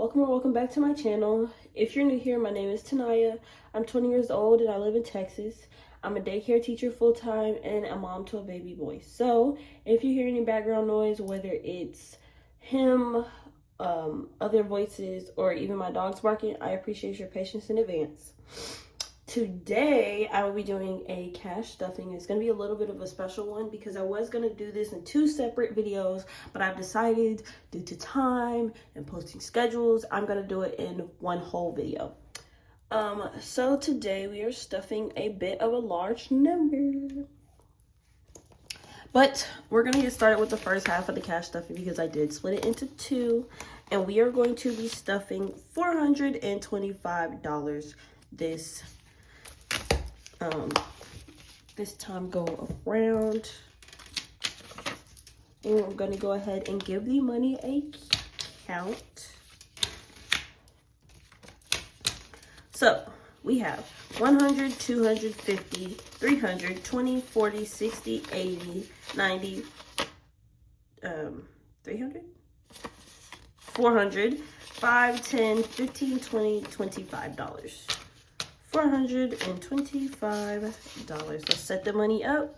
Welcome or welcome back to my channel. If you're new here, my name is Naya. I'm 20 years old and I live in Texas. I'm a daycare teacher full-time and a mom to a baby boy. So if you hear any background noise, whether it's him, other voices, or even my dogs barking, I appreciate your patience in advance. Today, I will be doing a cash stuffing. It's going to be a little bit of a special one because I was going to do this in two separate videos, but I've decided due to time and posting schedules, I'm going to do it in one whole video. So today we are stuffing a bit of a large number. But we're going to get started with the first half of the cash stuffing because I did split it into two. And we are going to be stuffing $425 this time go around. And I'm going to go ahead and give the money a count. So we have 100, 250, 300, 20, 40, 60, 80, 90, 300, 400, 5, 10, 15, 20, $25. $425. Let's set the money up.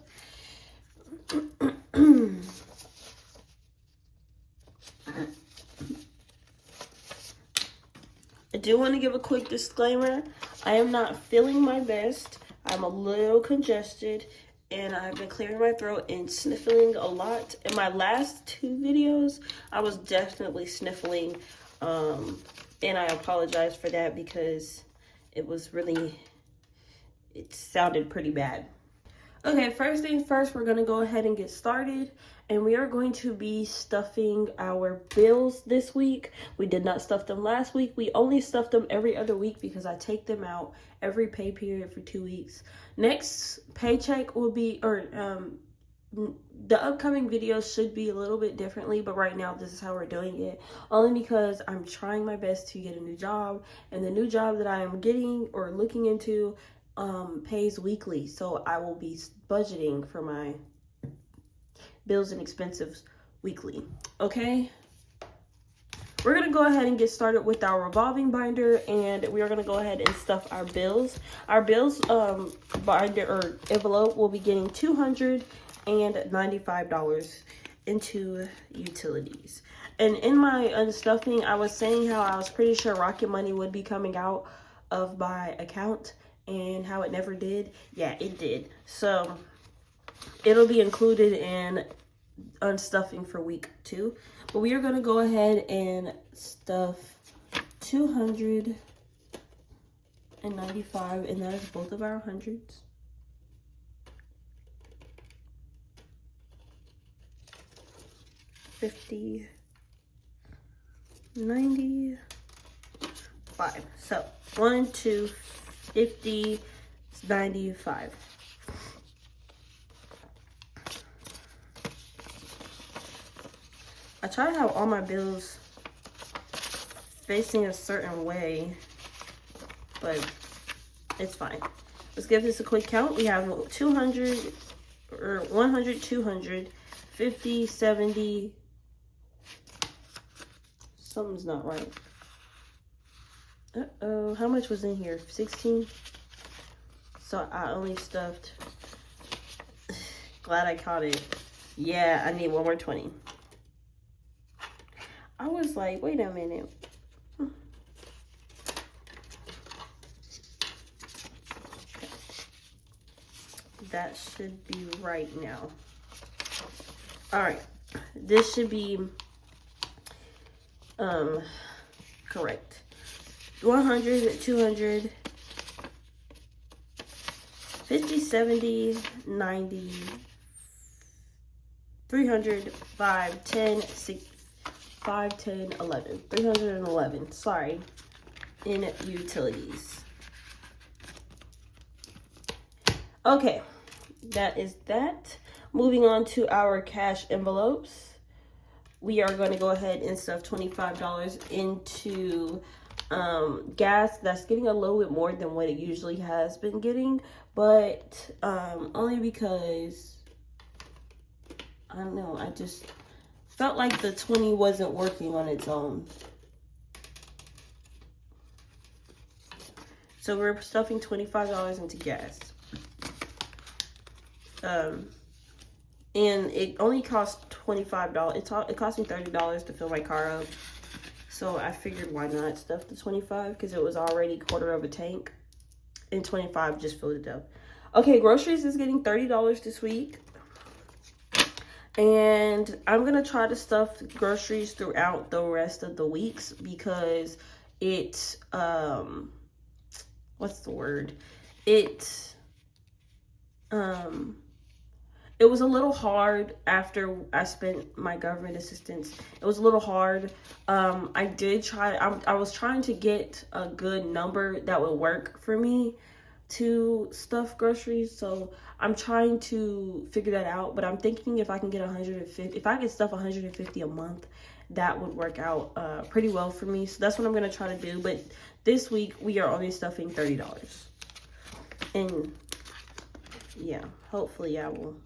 I do want to give a quick disclaimer. I am not feeling my best. I'm a little congested and I've been clearing my throat and sniffling a lot. In my last two videos, I was definitely sniffling. And I apologize for that because it sounded pretty bad. Okay, first things first, we're gonna go ahead and get started. And we are going to be stuffing our bills this week. We did not stuff them last week. We only stuffed them every other week because I take them out every pay period for 2 weeks. Next paycheck will be, the upcoming videos should be a little bit differently, but right now this is how we're doing it. Only because I'm trying my best to get a new job, and the new job that I am getting or looking into pays weekly, so I will be budgeting for my bills and expenses weekly. Okay, we're gonna go ahead and get started with our revolving binder, and we are gonna go ahead and stuff our bills. Our bills binder or envelope will be getting $295 into utilities. And in my unstuffing, I was saying how I was pretty sure Rocket Money would be coming out of my account and how it never did. Yeah, it did. So it'll be included in unstuffing for week 2. But we are going to go ahead and stuff 295, and that is both of our hundreds. $50, $95. So 1, 2, 50, 95. I try to have all my bills facing a certain way, but it's fine. Let's give this a quick count. We have 200 or 100, 200, 50, 70. Something's not right. Uh-oh, how much was in here? 16? So I only stuffed, glad I caught it. Yeah, I need one more 20. I was like, wait a minute. That should be right now. All right, this should be correct. 100, 200, 50, 70, 90, 300, 5, 10, 6, 5, 10, 11. 311, sorry, in utilities. Okay, that is that. Moving on to our cash envelopes. We are going to go ahead and stuff $25 into gas. That's getting a little bit more than what it usually has been getting, but only because I don't know, I just felt like the 20 wasn't working on its own. So we're stuffing $25 into gas. And it only costs $25. It cost me $30 to fill my car up. So I figured why not stuff the 25 because it was already quarter of a tank. And 25 just filled it up. Okay, groceries is getting $30 this week. And I'm going to try to stuff groceries throughout the rest of the weeks because it, what's the word? It was a little hard after I spent my government assistance. It was a little hard. I was trying to get a good number that would work for me to stuff groceries. So I'm trying to figure that out, but I'm thinking if I can get 150, if I can stuff 150 a month, that would work out pretty well for me. So that's what I'm going to try to do. But this week we are only stuffing $30. And yeah, hopefully I will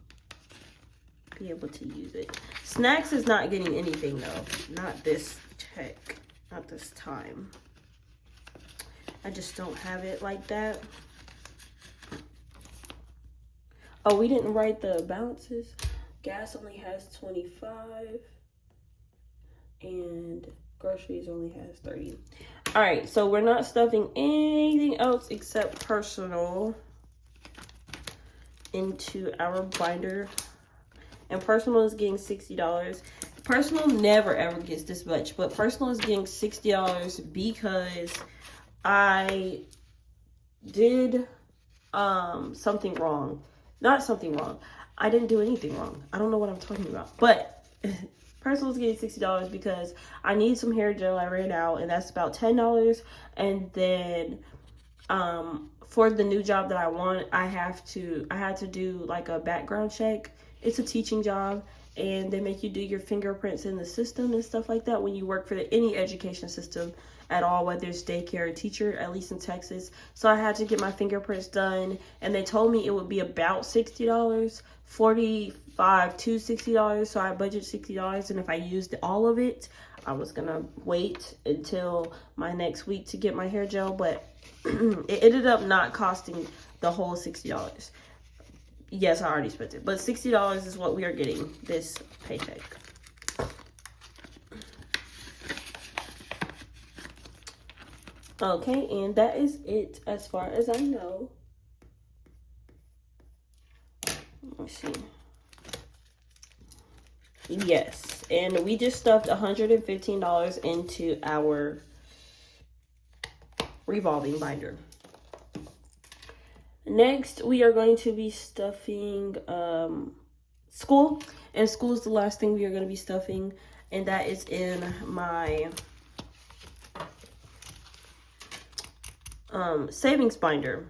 be able to use it. Snacks is not getting anything though. Not this check. Not this time. I just don't have it like that. Oh, we didn't write the balances. Gas only has 25 and groceries only has 30. All right, so we're not stuffing anything else except personal into our binder. And personal is getting $60. Personal never ever gets this much, but personal is getting $60 because I did something wrong. Not something wrong. I didn't do anything wrong. I don't know what I'm talking about. But personal is getting $60 because I need some hair gel. I ran out, and that's about $10. And then for the new job that I want, I had to do like a background check. It's a teaching job, and they make you do your fingerprints in the system and stuff like that when you work for any education system at all, whether it's daycare or teacher, at least in Texas. So I had to get my fingerprints done, and they told me it would be about $60, $45 to $60. So I budgeted $60, and if I used all of it, I was gonna wait until my next week to get my hair gel, but it ended up not costing the whole $60. Yes, I already spent it, but $60 is what we are getting this paycheck. Okay, and that is it as far as I know. Let's see. Yes, and we just stuffed $115 into our revolving binder. Next, we are going to be stuffing school, and school is the last thing we are going to be stuffing, and that is in my savings binder.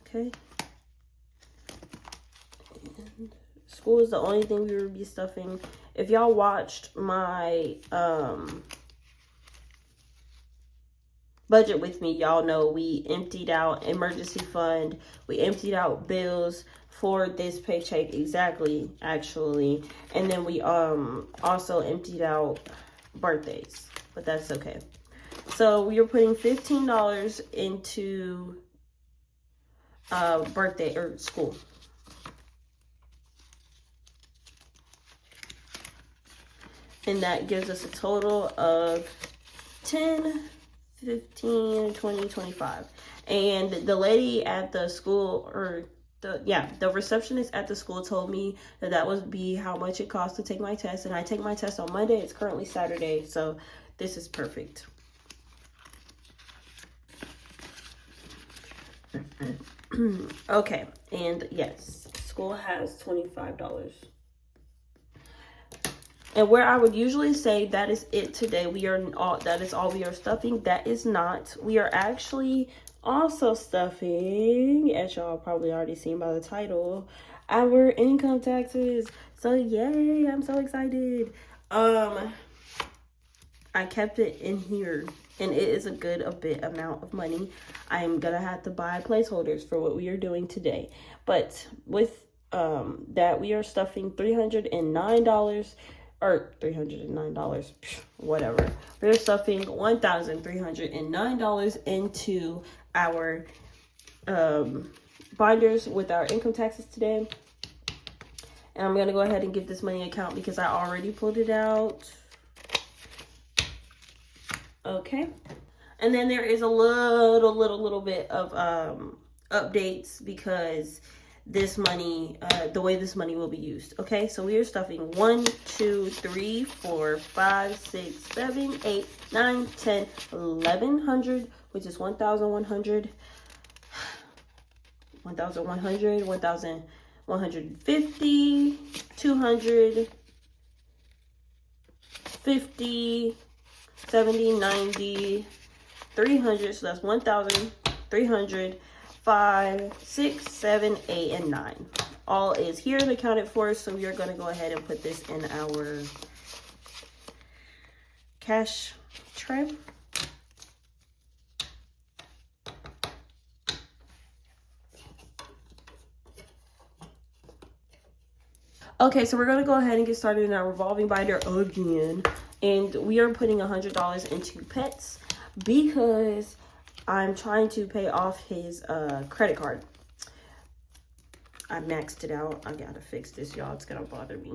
Okay. And school is the only thing we will be stuffing. If y'all watched my budget with me, y'all know we emptied out emergency fund, we emptied out bills for this paycheck exactly, actually, and then we also emptied out birthdays, but that's okay. So we are putting $15 into birthday or school. And that gives us a total of 10, 15, 20, 25. And the lady at the school, or the receptionist at the school told me that that would be how much it costs to take my test. And I take my test on Monday. It's currently Saturday, so this is perfect. Okay, and yes, school has $25. And where I would usually say that is it today, that is all we are stuffing. That is not. We are actually also stuffing, as y'all probably already seen by the title, our income taxes. So yay, I'm so excited. I kept it in here, and it is a good amount of money. I'm gonna have to buy placeholders for what we are doing today. But with that, we are stuffing $309, or $309, whatever. We're stuffing $1,309 into our binders with our income taxes today. And I'm going to go ahead and give this money account because I already pulled it out. Okay. And then there is a little bit of updates because this money, the way this money will be used. Okay, so we are stuffing 1, 2, 3, 4, 5, 6, 7, 8, 9, 10, 1100, which is 1,100, 1,100, 1,150, 200, 50, 70, 90, 300. So that's 1,300. 5, 6, 7, 8, and 9. All is here and accounted for. So we are going to go ahead and put this in our cash tray. Okay, so we're going to go ahead and get started in our revolving binder again. And we are putting $100 into pets because I'm trying to pay off his credit card. I maxed it out. I gotta fix this, y'all. It's gonna bother me.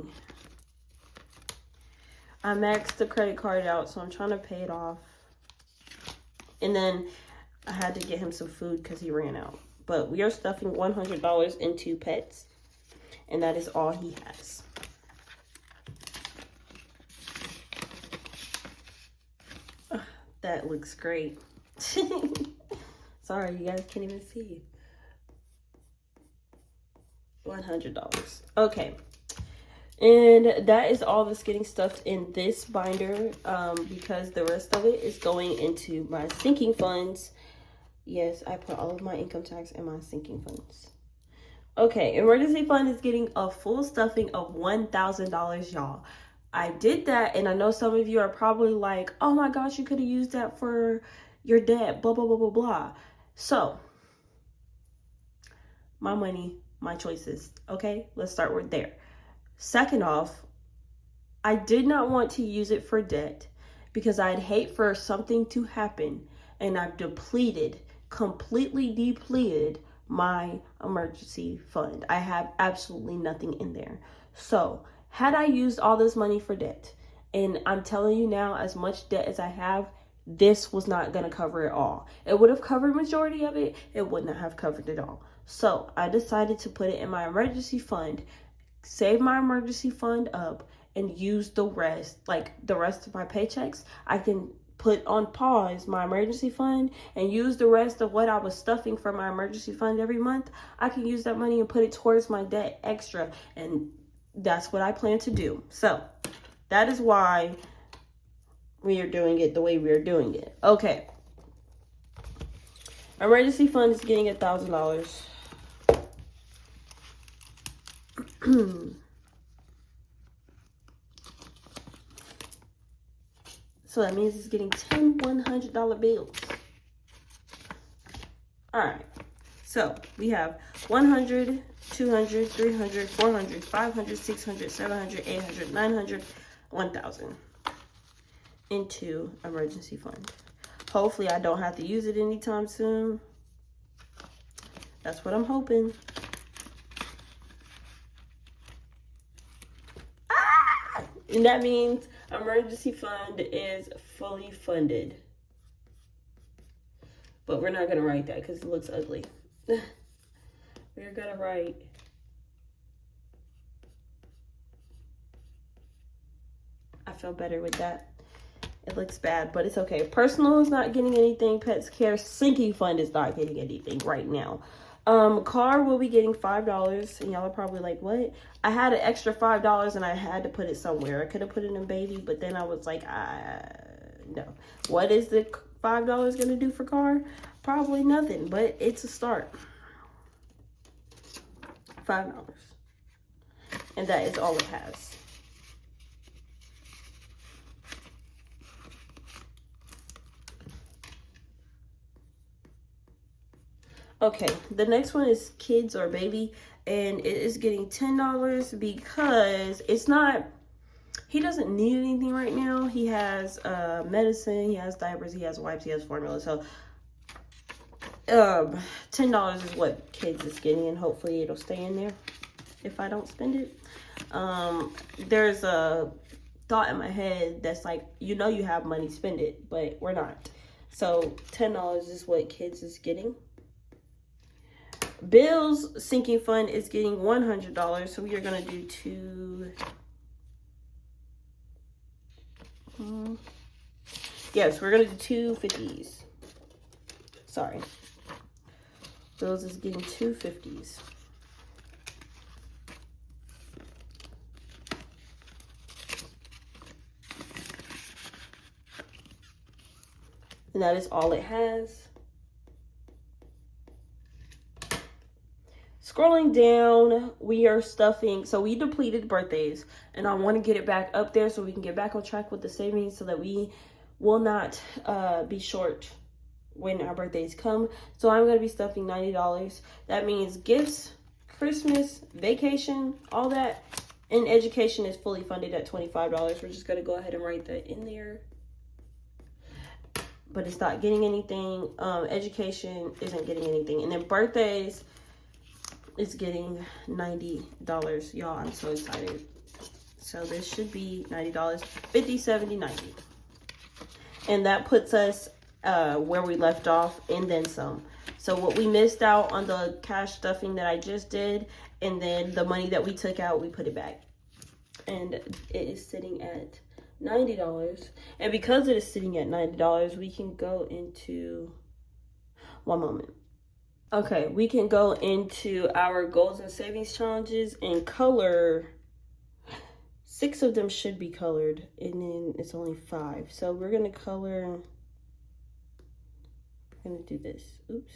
I maxed the credit card out, so I'm trying to pay it off. And then I had to get him some food because he ran out. But we are stuffing $100 into pets, and that is all he has. That looks great. Sorry, you guys can't even see. $100. Okay. And that is all that's getting stuffed in this binder because the rest of it is going into my sinking funds. Yes, I put all of my income tax in my sinking funds. Okay, emergency fund is getting a full stuffing of $1,000, y'all. I did that, and I know some of you are probably like, oh my gosh, you could have used that for your debt, blah, blah, blah, blah, blah. So, my money, my choices, okay? Let's start with there. Second off, I did not want to use it for debt because I'd hate for something to happen and I've completely depleted my emergency fund. I have absolutely nothing in there. So, had I used all this money for debt, and I'm telling you now, as much debt as I have, this was not going to cover it all. It would have covered majority of it. It would not have covered it all. So I decided to put it in my emergency fund, save my emergency fund up, and use the rest, like the rest of my paychecks. I can put on pause my emergency fund and use the rest of what I was stuffing for my emergency fund every month. I can use that money and put it towards my debt extra, and that's what I plan to do. So that is why we are doing it the way we are doing it. Okay. Emergency fund is getting $1,000. So that means it's getting 10 $100 bills. All right. So we have 100, 200, 300, 400, 500, 600, 700, 800, 900, 1,000 into emergency fund. Hopefully I don't have to use it anytime soon. That's what I'm hoping. And that means emergency fund is fully funded. But we're not going to write that because it looks ugly. We're going to write I feel better with that. It looks bad, but it's okay. Personal is not getting anything. Pets care sinking fund is not getting anything right now. Car will be getting $5, and y'all are probably like, what? I had an extra $5 and I had to put it somewhere. I could have put it in baby, but then I was like, no. What is the $5 gonna do for car? Probably nothing, but it's a start. $5. And that is all it has. Okay, the next one is kids or baby, and it is getting $10 because it's not, he doesn't need anything right now. He has medicine, he has diapers, he has wipes, he has formula. So $10 is what kids is getting, and hopefully it'll stay in there if I don't spend it. There's a thought in my head that's like, you know, you have money, spend it, but we're not. So $10 is what kids is getting. Bill's sinking fund is getting $100, so we are gonna do two. Yes, we're gonna do two 50s. Sorry. Bill's is getting two 50s. And that is all it has. Scrolling down, we are stuffing. So we depleted birthdays, and I want to get it back up there so we can get back on track with the savings so that we will not be short when our birthdays come. So I'm going to be stuffing $90. That means gifts, Christmas, vacation, all that. And education is fully funded at $25. We're just going to go ahead and write that in there. But it's not getting anything. Education isn't getting anything. And then birthdays is getting $90. Y'all, I'm so excited. So this should be $90. 50, 70, 90. And that puts us where we left off and then some. So what we missed out on the cash stuffing that I just did, and then the money that we took out, we put it back. And it is sitting at $90. And because it is sitting at $90, we can go into one moment. Okay, we can go into our goals and savings challenges and color. 6 of them should be colored, and then it's only 5. So we're gonna color. We're gonna do this. Oops.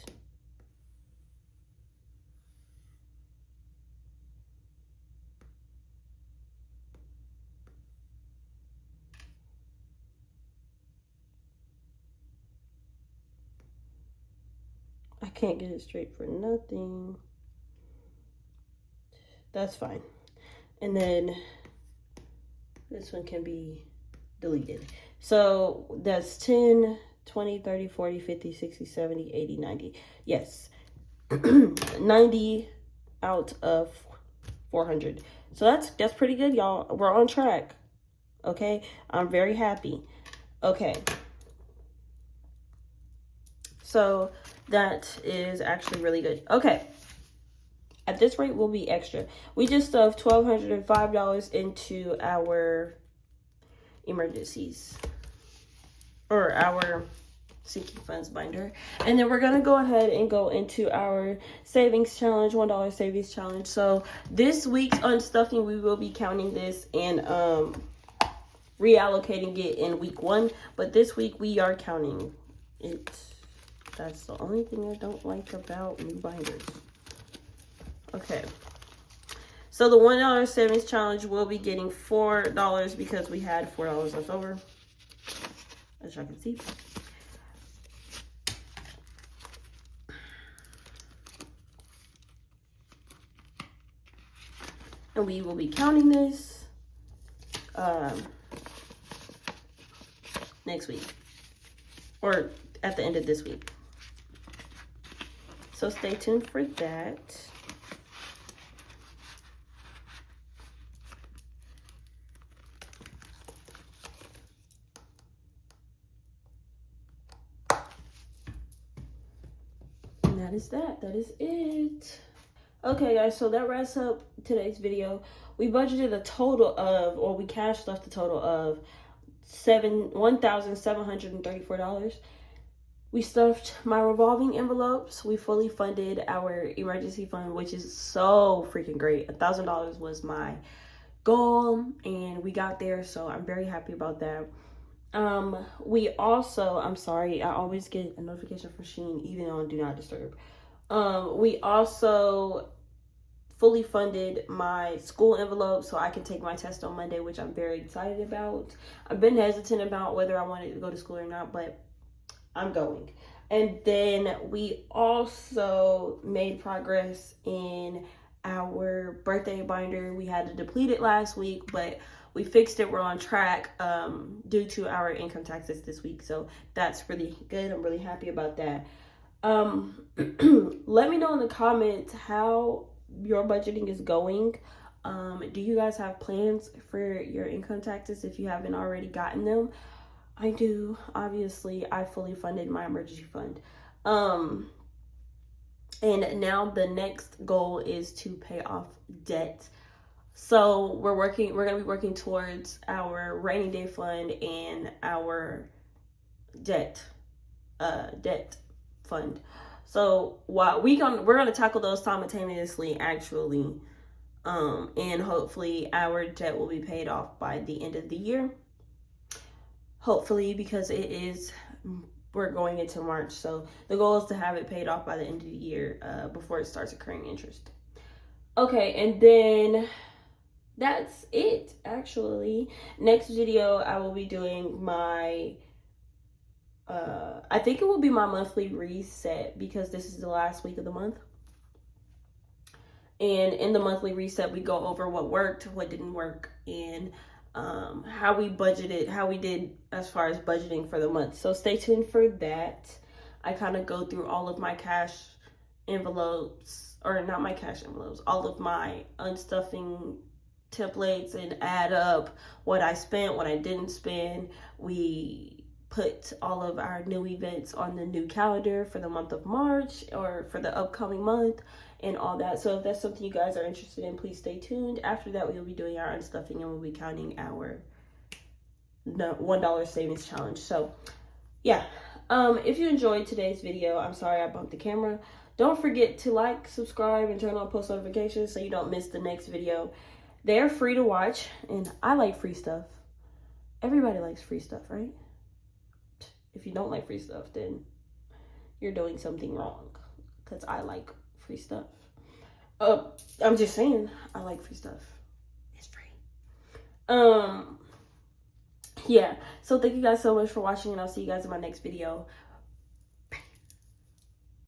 I can't get it straight for nothing. That's fine. And then this one can be deleted. So that's 10, 20, 30, 40, 50, 60, 70, 80, 90. Yes. 90 out of 400. So that's pretty good, y'all. We're on track. Okay? I'm very happy. Okay. So that is actually really good. Okay. At this rate, we'll be extra. We just stuffed $1,205 into our emergencies, or our sinking funds binder. And then we're going to go ahead and go into our savings challenge, $1 savings challenge. So this week's unstuffing, we will be counting this and reallocating it in week 1. But this week, we are counting it. That's the only thing I don't like about new binders. Okay. So the $1 savings challenge will be getting $4 because we had $4 left over, as y'all can see. And we will be counting this next week, or at the end of this week. So stay tuned for that. And that is that. That is it. Okay, guys, so that wraps up today's video. We budgeted a total of, or we cash stuffed a total of $1,734. We stuffed my revolving envelopes. We fully funded our emergency fund, which is so freaking great. $1,000 was my goal, and we got there, so I'm very happy about that. We also, I'm sorry, I always get a notification from Shein, even on Do Not Disturb. We also fully funded my school envelope so I can take my test on Monday, which I'm very excited about. I've been hesitant about whether I wanted to go to school or not, but I'm going. And then we also made progress in our birthday binder. We had to deplete it last week, but we fixed it. We're on track due to our income taxes this week. So that's really good. I'm really happy about that. Let me know in the comments how your budgeting is going. Do you guys have plans for your income taxes if you haven't already gotten them? I do. Obviously, I fully funded my emergency fund. And now the next goal is to pay off debt. So we're gonna be working towards our rainy day fund and our debt fund. So while we're gonna tackle those simultaneously, actually, and hopefully our debt will be paid off by the end of the year. Hopefully, because we're going into March, so the goal is to have it paid off by the end of the year before it starts accruing interest. Okay, and then that's it, actually. Next video, I will be doing my, I think it will be my monthly reset because this is the last week of the month. And in the monthly reset, we go over what worked, what didn't work, and how we budgeted, how we did as far as budgeting for the month. So stay tuned for that. I kind of go through all of my cash envelopes, or not my cash envelopes, all of my unstuffing templates and add up what I spent, what I didn't spend. We put all of our new events on the new calendar for the month of March or for the upcoming month and all that. So if that's something you guys are interested in, please stay tuned. After that, we will be doing our unstuffing and we'll be counting our $1 savings challenge. So yeah, if you enjoyed today's video, I'm sorry I bumped the camera. Don't forget to like, subscribe, and turn on post notifications so you don't miss the next video. They're free to watch, and I like free stuff. Everybody likes free stuff, right? If you don't like free stuff, then you're doing something wrong, because I like free stuff. I'm just saying, I like free stuff. It's free. Yeah, so thank you guys so much for watching, and I'll see you guys in my next video.